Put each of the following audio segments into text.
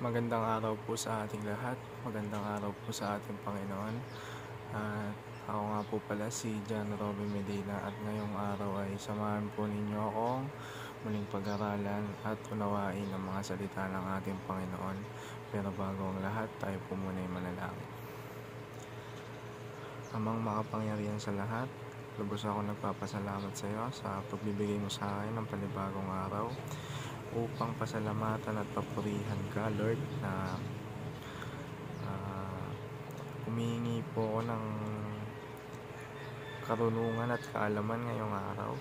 Magandang araw po sa ating lahat. Magandang araw po sa ating Panginoon. At ako nga po pala si John Robin Medina at ngayong araw ay samahan po ninyo akong muling pag-aralan at unawain ang mga salita ng ating Panginoon. Pero bago ang lahat, tayo po muna ay manalangin. Amang makapangyarihan sa lahat, lubos ako nagpapasalamat sa iyo sa pagbibigay mo sa akin ng panibagong araw upang pasalamatan at papurihan ka, Lord, na humihingi po ako ng karunungan at kaalaman ngayong araw.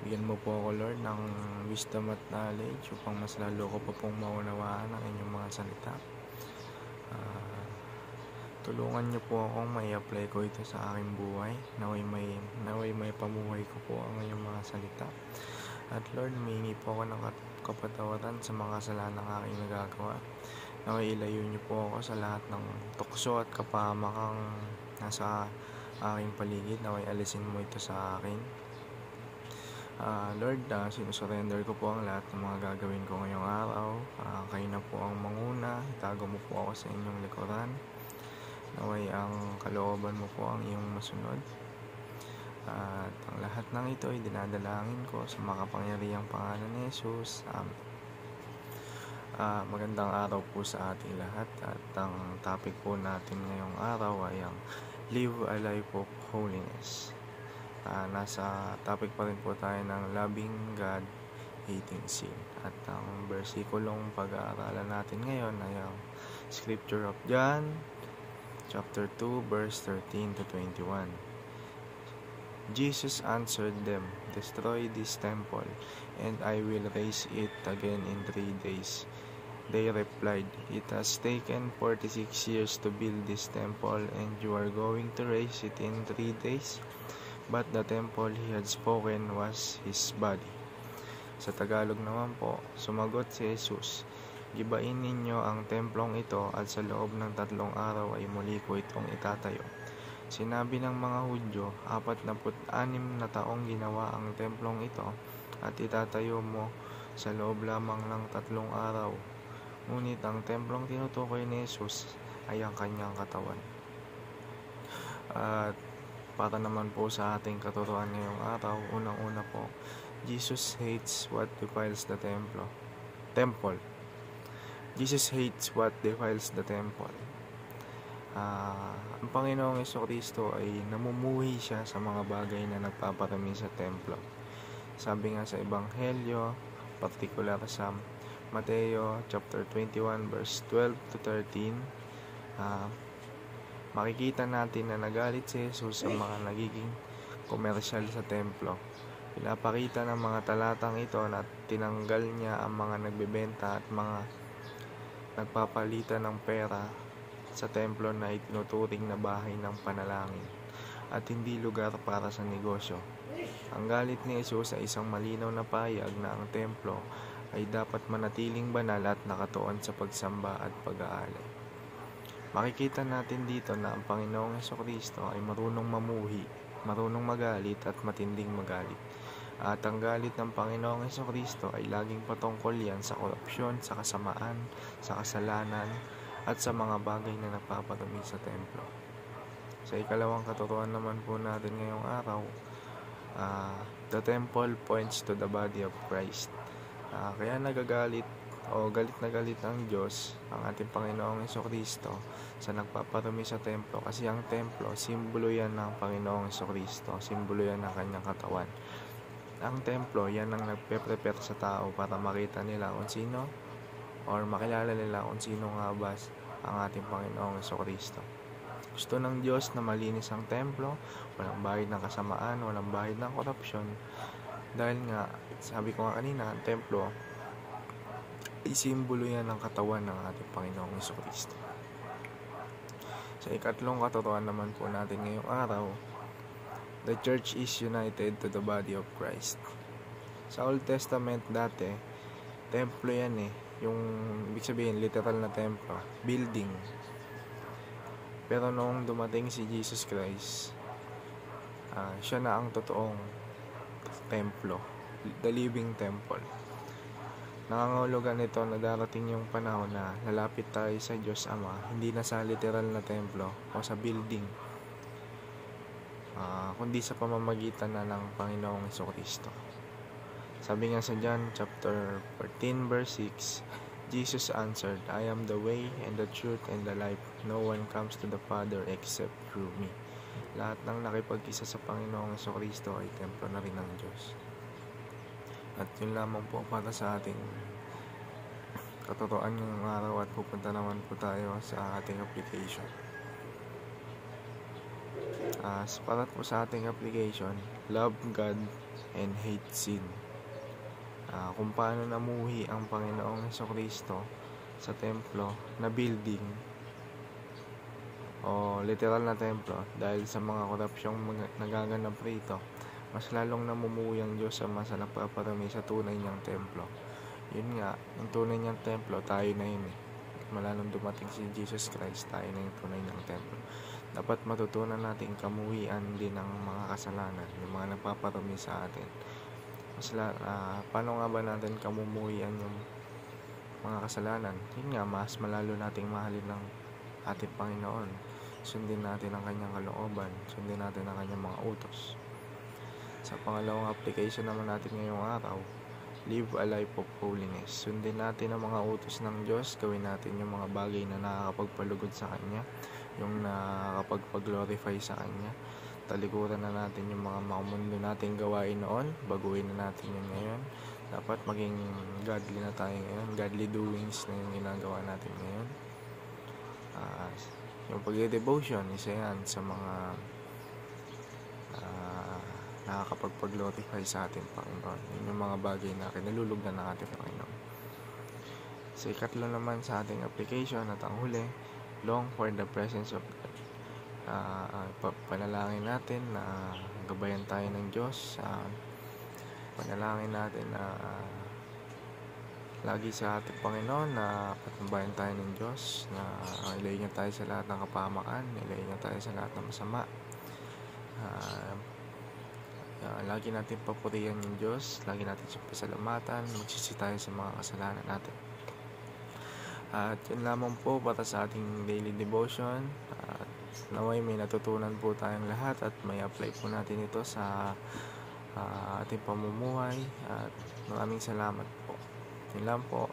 Bigyan mo po ako, Lord, ng wisdom at knowledge upang mas lalo ko pa pong maunawaan ang inyong mga salita. Tulungan niyo po akong mai-apply ko ito sa aking buhay. Naway may pamuhay ko po ang inyong mga salita. At Lord, humihingi po ako ng kapatawaran sa mga kasalanan ng aking nagagawa. Naway ilayo niyo po ako sa lahat ng tukso at kapahamakang nasa aking paligid. Naway alisin mo ito sa akin. Lord, sinusurrender ko po ang lahat ng mga gagawin ko ngayong araw. Kayo na po ang manguna. Itago mo po ako sa inyong likuran. Naway ang kalooban mo po ang iyong masunod. At ang lahat ng ito ay dinadalangin ko sa makapangyarihang pangalan ni Jesus. Magandang araw po sa ating lahat. At ang topic po natin ngayong araw ay ang Live a Life of Holiness. Nasa topic pa rin po tayo ng Loving God, Hating Sin. At ang versikulong pag-aaralan natin ngayon ay ang Scripture of John chapter 2 verse 13 to 21. Jesus answered them, "Destroy this temple, and I will raise it again in 3 days." They replied, "It has taken 46 years to build this temple, and you are going to raise it in 3 days? But the temple he had spoken was his body." Sa Tagalog naman po, sumagot si Jesus, "Gibain ninyo ang templong ito at sa loob ng 3 araw ay muli ko itong itatayo." Sinabi ng mga Hudyo, 46 na taong ginawa ang templong ito at itatayo mo sa loob lamang ng 3 araw. Ngunit ang templong tinutukoy ni Jesus ay ang kanyang katawan. At para naman po sa ating katuruan ngayong araw, unang-una po, Jesus hates what defiles the temple. Jesus hates what defiles the temple. Ang Panginoong Jesucristo ay namumuhi siya sa mga bagay na nagpaparami sa templo. Sabi nga sa Ebanghelyo, partikular sa Mateo chapter 21 verse 12 to 13, makikita natin na nagalit si Jesus sa mga nagiging komersyal sa templo. Pinapakita ng mga talatang ito na tinanggal niya ang mga nagbebenta at mga nagpapalitan ng pera sa templo na itinuturing na bahay ng panalangin at hindi lugar para sa negosyo. Ang galit ni Jesus ay isang malinaw na pahayag na ang templo ay dapat manatiling banal at nakatuon sa pagsamba at pag-aalay. Makikita natin dito na ang Panginoong Jesucristo ay marunong mamuhi, marunong magalit at matinding magalit. At ang galit ng Panginoong Jesucristo ay laging patungkol yan sa korupsyon, sa kasamaan, sa kasalanan, at sa mga bagay na nagpaparami sa templo. Sa ikalawang katuruan naman po natin ngayong araw, the temple points to the body of Christ. Kaya nagagalit o galit na galit ang Diyos, ang ating Panginoong Jesucristo, sa nagpaparami sa templo, kasi ang templo, simbolo yan ng Panginoong Jesucristo, simbolo yan ng kanyang katawan. Ang templo, yan ang nagpe-prepare sa tao para makita nila kung sino or makilala nila kung sino nga ba ang ating Panginoong Jesucristo. Gusto ng Diyos na malinis ang templo, walang bahid ng kasamaan, walang bahid ng korupsyon. Dahil nga, sabi ko nga kanina, ang templo ay simbolo yan ng katawan ng ating Panginoong Jesucristo. Sa ikatlong katuruan naman po natin ngayong araw, the church is united to the body of Christ. Sa Old Testament dati, templo yan yung ibig sabihin literal na templo, building. Pero noong dumating si Jesus Christ, siya na ang totoong templo, the living temple. Nangangahulugan ito na darating yung panahon na lalapit tayo sa Diyos Ama, hindi na sa literal na templo o sa building, kundi sa pamamagitan na ng Panginoong Jesucristo. Sabi nga sa John chapter 14 verse 6, Jesus answered, I am the way and the truth and the life. No one comes to the Father except through me. Lahat ng nakipag-isa sa Panginoong Jesucristo ay templo na rin ng Diyos. At yun lamang po para sa ating katotohanan ngayong araw, at pupunta naman po tayo sa ating application. Para po sa ating application, love God and hate sin. Kung paano namuhi ang Panginoong Jesucristo sa templo na building o literal na templo dahil sa mga korupsyong nagaganap rito. Mas lalong namumuhi ang Diyos Ama sa nagpaparami sa tunay niyang templo. Yun nga, yung tunay niyang templo, tayo na yun. Mula nung dumating si Jesus Christ, tayo na yung tunay niyang templo. Dapat matutunan natin kamuhian din ng mga kasalanan, yung mga nagpaparami sa atin. Paano nga ba natin kamumuhian yung mga kasalanan? Yun nga, mas malalo nating mahalin ng ating Panginoon. Sundin natin ang kanyang kalooban, sundin natin ang kanyang mga utos. Sa pangalawang application naman natin ngayong araw, live a life of holiness. Sundin natin ang mga utos ng Diyos, gawin natin yung mga bagay na nakakapagpalugod sa Kanya, yung nakakapagpag-glorify sa Kanya. Talikuran na natin yung mga mundo nating gawain noon, baguhin na natin yun ngayon. Dapat maging godly na tayo ngayon, godly doings na yung ginagawa natin ngayon. Yung pag-devotion, isa yan sa mga nakakapagpag-glorify sa ating Panginoon. Yun yung mga bagay na kinalulugdan ng ating Panginoon. Sa ikatlo naman sa ating application at ang huli, long for the presence of God. Panalangin natin na gabayan tayo ng Diyos. Panalangin natin na lagi sa ating Panginoon na patnubayan tayo ng Diyos, na ilayin niya tayo sa lahat ng kapahamakan, ilayin niya tayo sa lahat ng masama. Lagi natin papurihan yung Diyos, lagi natin siyang pasalamatan, magsisi tayo sa mga kasalanan natin. At yun lamang po para sa ating daily devotion. Naway may natutunan po tayong lahat at may apply po natin ito sa ating pamumuhay. At maraming salamat po. Yun lang po.